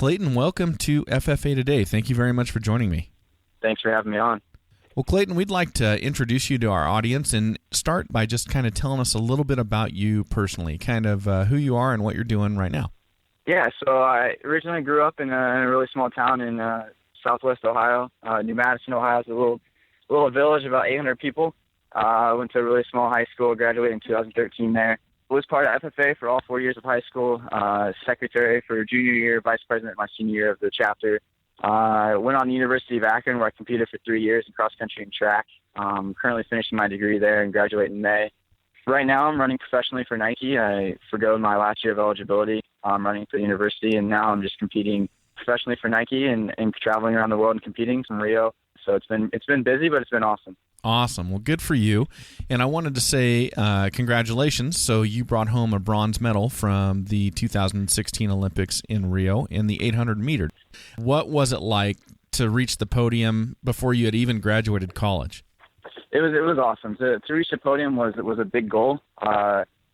Clayton, welcome to FFA Today. Thank you very much for joining me. Thanks for having me on. Well, Clayton, we'd like to introduce you to our audience and start by just kind of telling us a little bit about you personally, kind of who you are and what you're doing right now. Yeah, so I originally grew up in a really small town in southwest Ohio. New Madison, Ohio is a little village, about 800 people. I went to a really small high school, graduated in 2013 there. Was part of FFA for all 4 years of high school, secretary for junior year, vice president my senior year of the chapter. Went on the University of Akron where I competed for 3 years in cross country and track. Currently finishing my degree there and graduate in May. Right now I'm running professionally for Nike. I forgo my last year of eligibility. I'm running for the university, and now I'm just competing professionally for Nike and traveling around the world and competing from Rio. So it's been busy, but it's been awesome. Awesome. Well, good for you. And I wanted to say congratulations. So you brought home a bronze medal from the 2016 Olympics in Rio in the 800 meter. What was it like to reach the podium before you had even graduated college? It was awesome. To reach the podium was a big goal.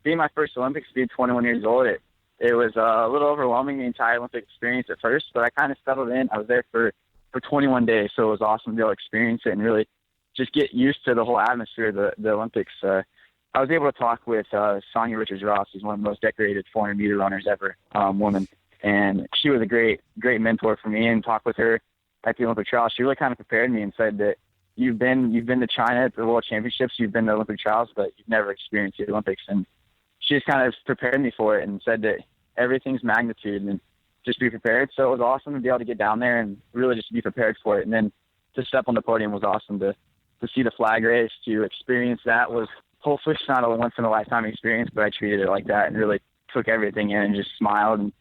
Being my first Olympics, being 21 years old, it was a little overwhelming, the entire Olympic experience at first, but I kind of settled in. I was there for 21 days, so it was awesome to be able to experience it and really just get used to the whole atmosphere of the Olympics. I was able to talk with Sonia Richards-Ross, who's one of the most decorated 400-meter runners ever, woman, and she was a great mentor for me, and talk with her at the Olympic trials. She really kind of prepared me and said that you've been to China at the World Championships, you've been to Olympic trials, but you've never experienced the Olympics. And she just kind of prepared me for it and said that everything's magnitude and just be prepared. So it was awesome to be able to get down there and really just be prepared for it. And then to step on the podium was awesome. To see the flag race, to experience that was hopefully it's not a once-in-a-lifetime experience, but I treated it like that and really took everything in and just smiled and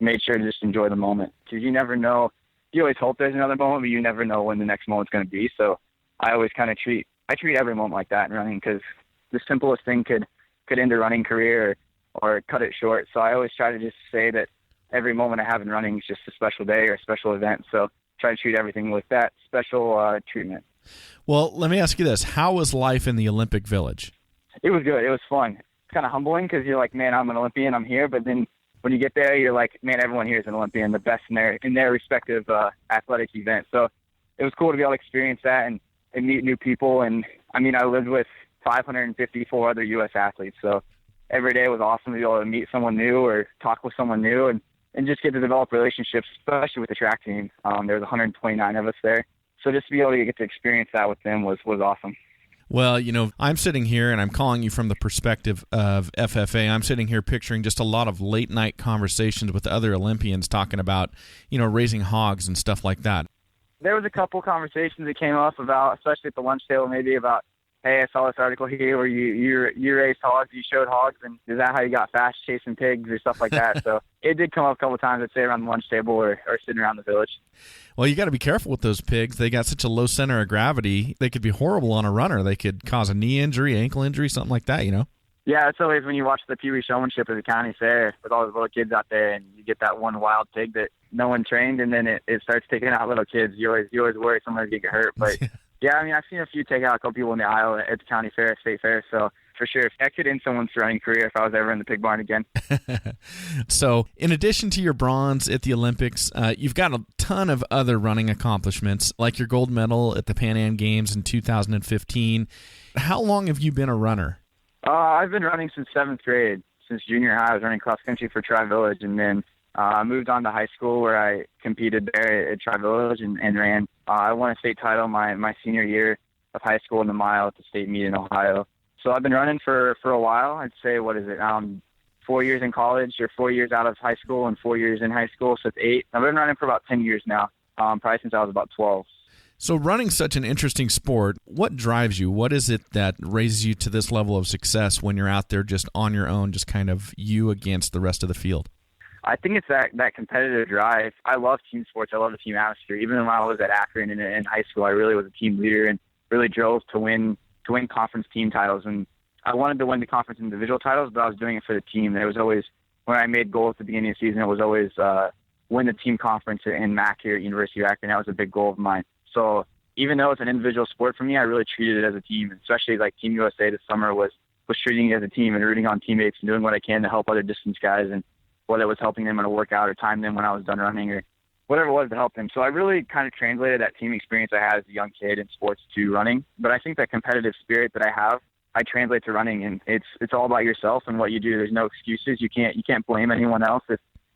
made sure to just enjoy the moment. Because you never know. You always hope there's another moment, but you never know when the next moment's going to be. So I always kind of treat every moment like that in running, because the simplest thing could end a running career or cut it short. So I always try to just say that every moment I have in running is just a special day or a special event. So try to treat everything with that special treatment. Well, let me ask you this. How was life in the Olympic Village? It was good. It was fun. It's kind of humbling because you're like, man, I'm an Olympian. I'm here. But then when you get there, you're like, man, everyone here is an Olympian, the best in their respective athletic event. So it was cool to be able to experience that and meet new people. And, I mean, I lived with 554 other U.S. athletes. So every day was awesome to be able to meet someone new or talk with someone new and just get to develop relationships, especially with the track team. There was 129 of us there. So just to be able to get to experience that with them was awesome. Well, you know, I'm sitting here and I'm calling you from the perspective of FFA. I'm sitting here picturing just a lot of late night conversations with other Olympians talking about, you know, raising hogs and stuff like that. There was a couple conversations that came up about, especially at the lunch table, maybe about, hey, I saw this article here where you raised hogs, you showed hogs, and is that how you got fast chasing pigs or stuff like that? So it did come up a couple of times, I'd say, around the lunch table or sitting around the village. Well, you got to be careful with those pigs. They got such a low center of gravity. They could be horrible on a runner. They could cause a knee injury, ankle injury, something like that, you know? Yeah, it's always when you watch the Pee Wee showmanship at the county fair with all the little kids out there, and you get that one wild pig that no one trained, and then it starts taking out little kids. You always worry someone's going to get hurt. But, yeah, I mean, I've seen a few take out a couple people in the aisle at the county fair, state fair, so for sure, that could end someone's running career if I was ever in the pig barn again. So, in addition to your bronze at the Olympics, you've got a ton of other running accomplishments, like your gold medal at the Pan Am Games in 2015. How long have you been a runner? I've been running since 7th grade. Since junior high, I was running cross-country for Tri-Village, and then I moved on to high school where I competed there at Tri-Village and ran. I won a state title my senior year of high school in the mile at the state meet in Ohio. So I've been running for a while. I'd say, 4 years in college or 4 years out of high school and 4 years in high school, so it's 8. I've been running for about 10 years now, probably since I was about 12. So running's such an interesting sport. What drives you? What is it that raises you to this level of success when you're out there just on your own, just kind of you against the rest of the field? I think it's that competitive drive. I love team sports. I love the team atmosphere. Even when I was at Akron and in high school, I really was a team leader and really drove to win conference team titles. And I wanted to win the conference individual titles, but I was doing it for the team. There was always, when I made goals at the beginning of the season, it was always win the team conference in MAC here at University of Akron. That was a big goal of mine. So even though it's an individual sport for me, I really treated it as a team, especially like Team USA this summer was treating it as a team and rooting on teammates and doing what I can to help other distance guys, and whether it was helping them in a workout or time them when I was done running or whatever it was to help him. So I really kind of translated that team experience I had as a young kid in sports to running. But I think that competitive spirit that I have, I translate to running, and it's all about yourself and what you do. There's no excuses. You can't blame anyone else.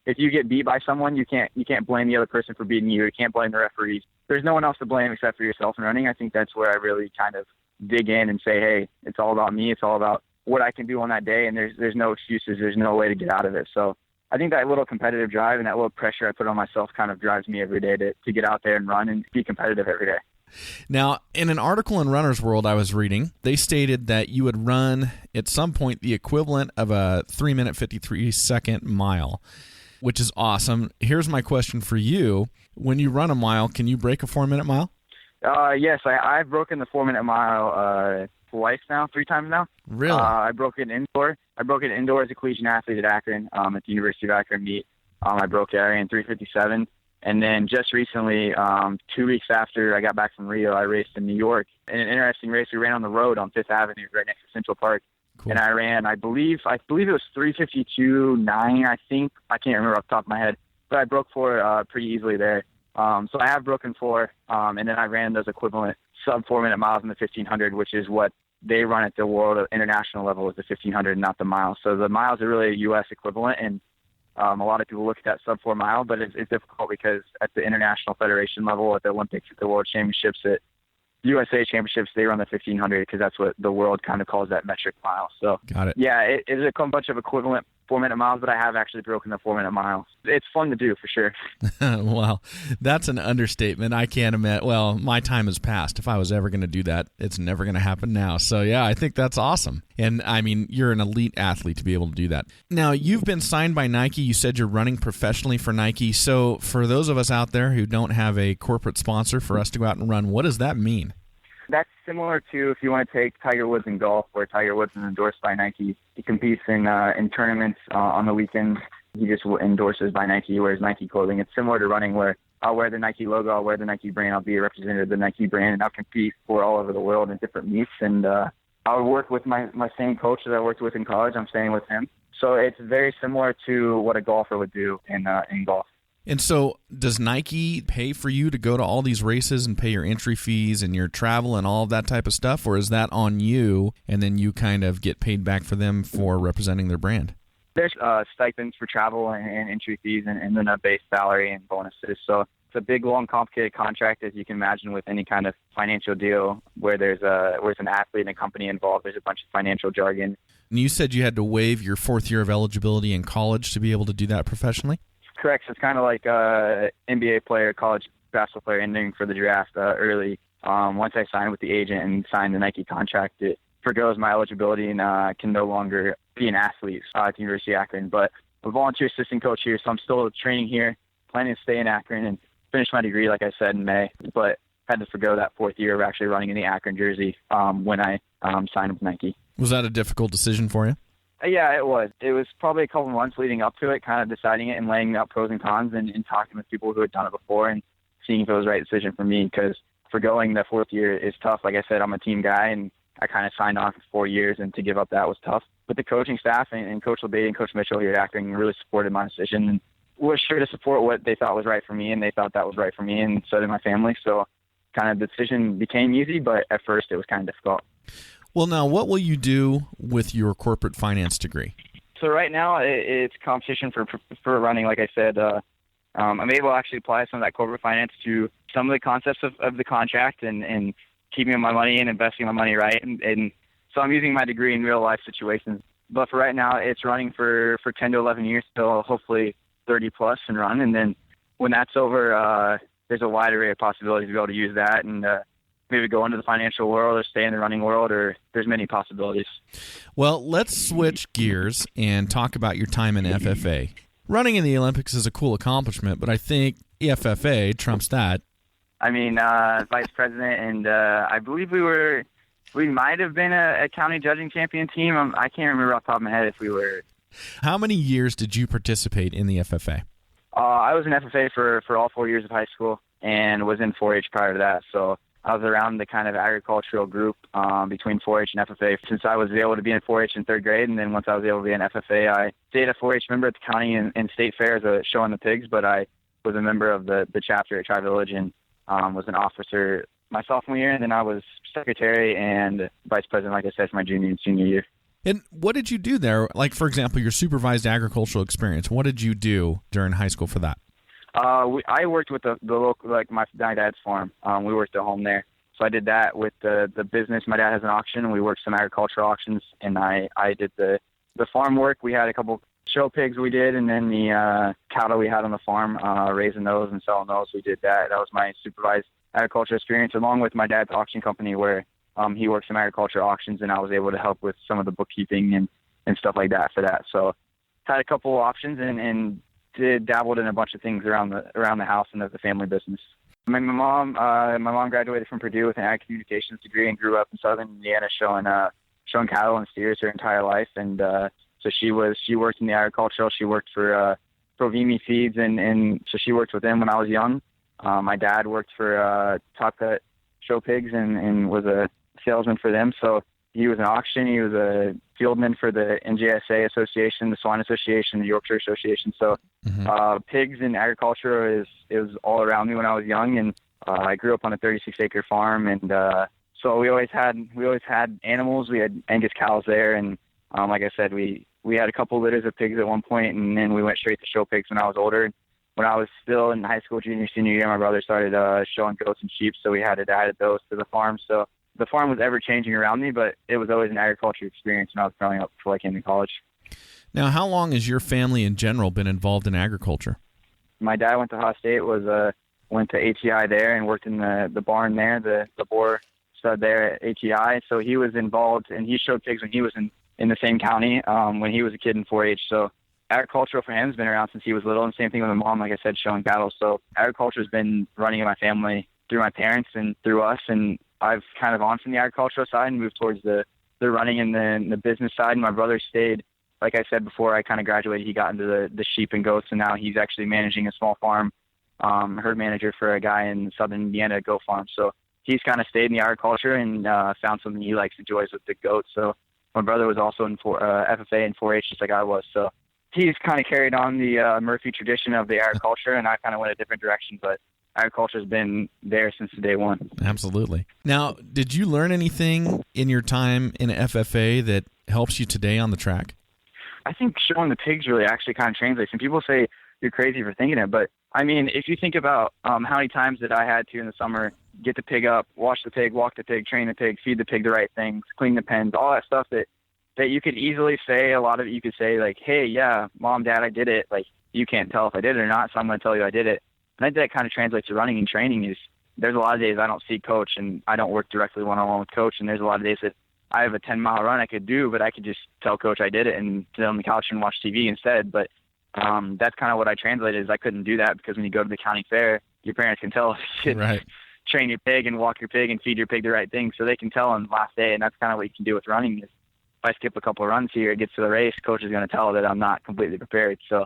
If you get beat by someone, you can't blame the other person for beating you. You can't blame the referees. There's no one else to blame except for yourself in running. I think that's where I really kind of dig in and say, hey, it's all about me. It's all about what I can do on that day, and there's no excuses. There's no way to get out of it. So I think that little competitive drive and that little pressure I put on myself kind of drives me every day to get out there and run and be competitive every day. Now, in an article in Runner's World I was reading, they stated that you would run at some point the equivalent of a 3-minute, 53-second mile, which is awesome. Here's my question for you. When you run a mile, can you break a 4-minute mile? Yes, I've broken the 4-minute mile twice now, 3 times now. Really? I broke it indoor. I broke it indoor as a collegiate athlete at Akron, at the University of Akron meet. I broke it. I ran 3:57. And then just recently, 2 weeks after I got back from Rio, I raced in New York. In an interesting race, we ran on the road on Fifth Avenue right next to Central Park. Cool. And I ran, I believe it was 3:52.9, I think. I can't remember off the top of my head. But I broke 4 pretty easily there. So I have broken 4, and then I ran those equivalent sub 4-minute miles in the 1500, which is what they run at the world international level, is the 1500, not the mile. So the miles are really a U.S. equivalent, and a lot of people look at that sub 4 mile, but it's difficult because at the international federation level, at the Olympics, at the World Championships, at USA Championships, they run the 1500 because that's what the world kind of calls that metric mile. So, got it. Yeah, it is a bunch of equivalent 4-minute miles, but I have actually broken the 4-minute mile. It's fun to do for sure. Well, that's an understatement. I can't admit. Well, my time has passed. If I was ever going to do that, it's never going to happen now. So, yeah, I think that's awesome. And, I mean, you're an elite athlete to be able to do that. Now, you've been signed by Nike. You said you're running professionally for Nike. So, for those of us out there who don't have a corporate sponsor for us to go out and run, what does that mean? That's similar to if you want to take Tiger Woods in golf, where Tiger Woods is endorsed by Nike. He competes in tournaments on the weekends. He just endorses by Nike. He wears Nike clothing. It's similar to running, where I'll wear the Nike logo, I'll wear the Nike brand, I'll be a representative of the Nike brand, and I'll compete for all over the world in different meets. And I'll work with my same coach that I worked with in college. I'm staying with him. So it's very similar to what a golfer would do in golf. And so does Nike pay for you to go to all these races and pay your entry fees and your travel and all of that type of stuff? Or is that on you and then you kind of get paid back for them for representing their brand? There's stipends for travel and entry fees and then a base salary and bonuses. So it's a big, long, complicated contract, as you can imagine with any kind of financial deal where there's an athlete and a company involved. There's a bunch of financial jargon. And you said you had to waive your 4th year of eligibility in college to be able to do that professionally? Correct. So it's kind of like NBA player, college basketball player entering for the draft early. Once I signed with the agent and signed the Nike contract, it forgoes my eligibility and can no longer be an athlete at the University of Akron. But I'm a volunteer assistant coach here, so I'm still training here, planning to stay in Akron and finish my degree, like I said, in May. But had to forgo that 4th year of actually running in the Akron jersey when I signed with Nike. Was that a difficult decision for you? Yeah, it was. It was probably a couple months leading up to it, kind of deciding it and laying out pros and cons and talking with people who had done it before and seeing if it was the right decision for me, because forgoing the 4th year is tough. Like I said, I'm a team guy, and I kind of signed on for 4 years, and to give up that was tough. But the coaching staff and Coach LeBay and Coach Mitchell here at Akron really supported my decision and was sure to support what they thought was right for me, and they thought that was right for me, and so did my family. So kind of the decision became easy, but at first it was kind of difficult. Well, now, what will you do with your corporate finance degree? So right now, it's competition for running. Like I said, I'm able to actually apply some of that corporate finance to some of the concepts of the contract and keeping my money and investing my money right. And so I'm using my degree in real life situations. But for right now, it's running for 10 to 11 years, so hopefully 30 plus and run. And then when that's over, there's a wide array of possibilities to be able to use that and maybe go into the financial world or stay in the running world, or there's many possibilities. Well, let's switch gears and talk about your time in FFA. Running in the Olympics is a cool accomplishment, but I think FFA trumps that. I mean, vice president, and I believe we might have been a county judging champion team. I can't remember off the top of my head if we were. How many years did you participate in the FFA? I was in FFA for all 4 years of high school and was in 4-H prior to that, so I was around the kind of agricultural group between 4-H and FFA since I was able to be in 4-H in 3rd grade. And then once I was able to be in FFA, I stayed a 4-H member at the county and state fairs showing the pigs, but I was a member of the chapter at Tri-Village and was an officer my sophomore year, and then I was secretary and vice president, like I said, for my junior and senior year. And what did you do there? Like, for example, your supervised agricultural experience. What did you do during high school for that? I worked with the local, like my dad's farm. We worked at home there. So I did that with the business. My dad has an auction, and we worked some agricultural auctions, and I did the farm work. We had a couple show pigs we did, and then the cattle we had on the farm, raising those and selling those. We did that. That was my supervised agriculture experience, along with my dad's auction company where he worked some agriculture auctions, and I was able to help with some of the bookkeeping and stuff like that for that. So had a couple options and dabbled in a bunch of things around the house and the family business. My mom graduated from Purdue with an ag communications degree and grew up in southern Indiana showing cattle and steers her entire life. And so she worked in the agricultural. She worked for Provimi Feeds, and so she worked with them when I was young. My dad worked for Top Cut Show Pigs and was a salesman for them. So he was an auction. He was a fieldman for the NJSA Association, the Swine Association, the Yorkshire Association. So pigs and agriculture is all around me when I was young, and I grew up on a 36-acre farm, and so we always had animals. We had Angus cows there, and like I said, we had a couple litters of pigs at one point, and then we went straight to show pigs when I was older. When I was still in high school, junior, senior year, my brother started showing goats and sheep, so we had to add those to the farm. So the farm was ever changing around me, but it was always an agriculture experience when I was growing up before I came to college. Now, how long has your family in general been involved in agriculture? My dad went to Haas State, went to ATI there and worked in the barn there, the boar stud there at ATI. So he was involved, and he showed pigs when he was in the same county when he was a kid in 4-H. So agricultural for him has been around since he was little, and same thing with my mom, like I said, showing cattle. So agriculture has been running in my family through my parents and through us, and I've kind of gone from the agricultural side and moved towards the running and the business side. And my brother stayed, like I said before, I kind of graduated. He got into the sheep and goats, and now he's actually managing a small farm, herd manager for a guy in southern Indiana, goat farm. So he's kind of stayed in the agriculture and found something he likes, enjoys with the goats. So my brother was also in FFA and 4-H just like I was. So he's kind of carried on the Murphy tradition of the agriculture, and I kind of went a different direction, but agriculture has been there since day one. Absolutely. Now, did you learn anything in your time in FFA that helps you today on the track? I think showing the pigs really actually kind of translates. And people say you're crazy for thinking it, but I mean, if you think about how many times that I had to in the summer get the pig up, wash the pig, walk the pig, train the pig, feed the pig the right things, clean the pens, all that stuff that you could easily say, a lot of it you could say like, hey, yeah, mom, dad, I did it. Like, you can't tell if I did it or not, so I'm going to tell you I did it. And I think that kind of translates to running and training. Is there's a lot of days I don't see coach and I don't work directly one-on-one with coach, and there's a lot of days that I have a 10-mile run I could do, but I could just tell coach I did it and sit on the couch and watch TV instead. But that's kind of what I translated is I couldn't do that because when you go to the county fair, your parents can tell you right. Train your pig and walk your pig and feed your pig the right thing, so they can tell on the last day. And that's kind of what you can do with running is if I skip a couple of runs here, it gets to the race, coach is going to tell that I'm not completely prepared. So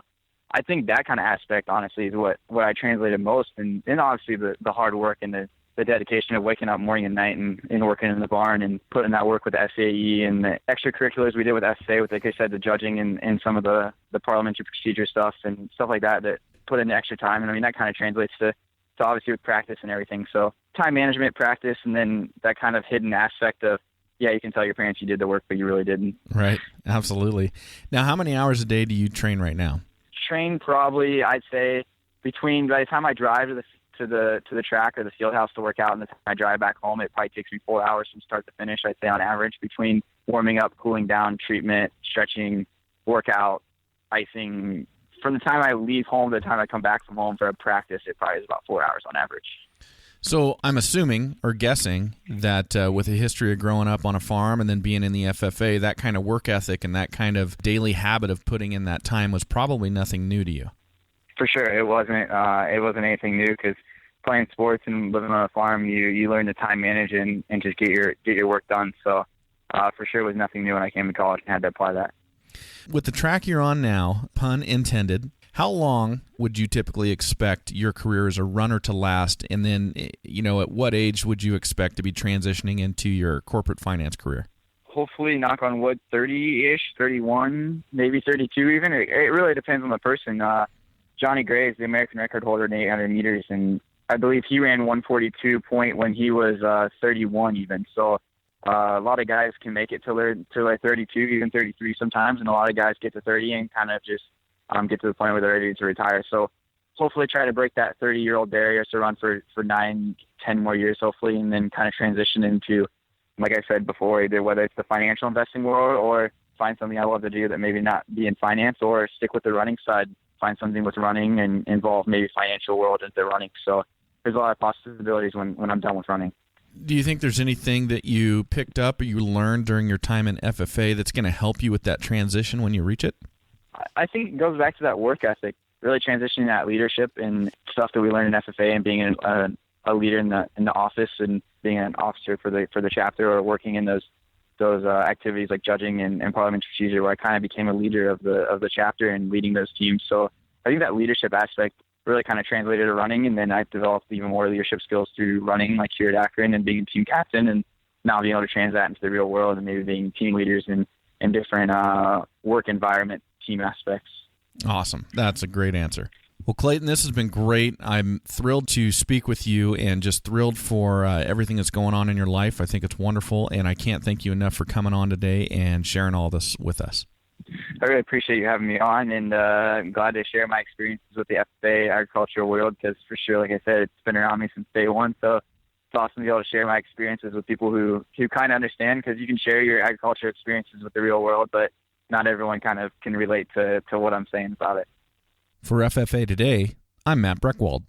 I think that kind of aspect, honestly, is what I translated most. And obviously the hard work and the dedication of waking up morning and night and working in the barn and putting that work with the SAE and the extracurriculars we did with FFA with, like I said, the judging and some of the parliamentary procedure stuff and stuff like that put in the extra time. And I mean, that kind of translates to obviously with practice and everything. So time management, practice, and then that kind of hidden aspect of, yeah, you can tell your parents you did the work, but you really didn't. Right. Absolutely. Now, how many hours a day do you train right now? Train probably, I'd say, by the time I drive to the track or the field house to work out and the time I drive back home, it probably takes me 4 hours from start to finish, I'd say on average, between warming up, cooling down, treatment, stretching, workout, icing. From the time I leave home to the time I come back from home for a practice, it probably is about 4 hours on average. So I'm assuming or guessing that with a history of growing up on a farm and then being in the FFA, that kind of work ethic and that kind of daily habit of putting in that time was probably nothing new to you. For sure, it wasn't. It wasn't anything new because playing sports and living on a farm, you learn to time manage and just get your work done. So for sure, it was nothing new when I came to college and had to apply that. With the track you're on now, pun intended, how long would you typically expect your career as a runner to last? And then, at what age would you expect to be transitioning into your corporate finance career? Hopefully, knock on wood, 30-ish, 31, maybe 32 even. It really depends on the person. Johnny Gray is the American record holder in 800 meters, and I believe he ran 142 point when he was 31 even. So a lot of guys can make it till they're 32, even 33 sometimes, and a lot of guys get to 30 and kind of just get to the point where they're ready to retire. So hopefully try to break that 30-year-old barrier to run for 9, 10 more years, hopefully, and then kind of transition into, like I said before, either whether it's the financial investing world or find something I love to do that maybe not be in finance, or stick with the running side, find something with running and involve maybe financial world into running. So there's a lot of possibilities when I'm done with running. Do you think there's anything that you picked up or you learned during your time in FFA that's going to help you with that transition when you reach it? I think it goes back to that work ethic, really transitioning that leadership and stuff that we learned in FFA, and being a leader in the office and being an officer for the chapter, or working in those activities like judging and parliamentary procedure, where I kind of became a leader of the chapter and leading those teams. So I think that leadership aspect really kind of translated to running, and then I developed even more leadership skills through running, like here at Akron, and being a team captain, and now being able to translate that into the real world and maybe being team leaders in different work environment team aspects. Awesome. That's a great answer. Well, Clayton, this has been great. I'm thrilled to speak with you, and just thrilled for everything that's going on in your life. I think it's wonderful, and I can't thank you enough for coming on today and sharing all this with us. I really appreciate you having me on, and I'm glad to share my experiences with the FFA agricultural world, because for sure, like I said, it's been around me since day one. So it's awesome to be able to share my experiences with people who kind of understand, because you can share your agriculture experiences with the real world, but not everyone kind of can relate to what I'm saying about it. For FFA Today, I'm Matt Brechwald.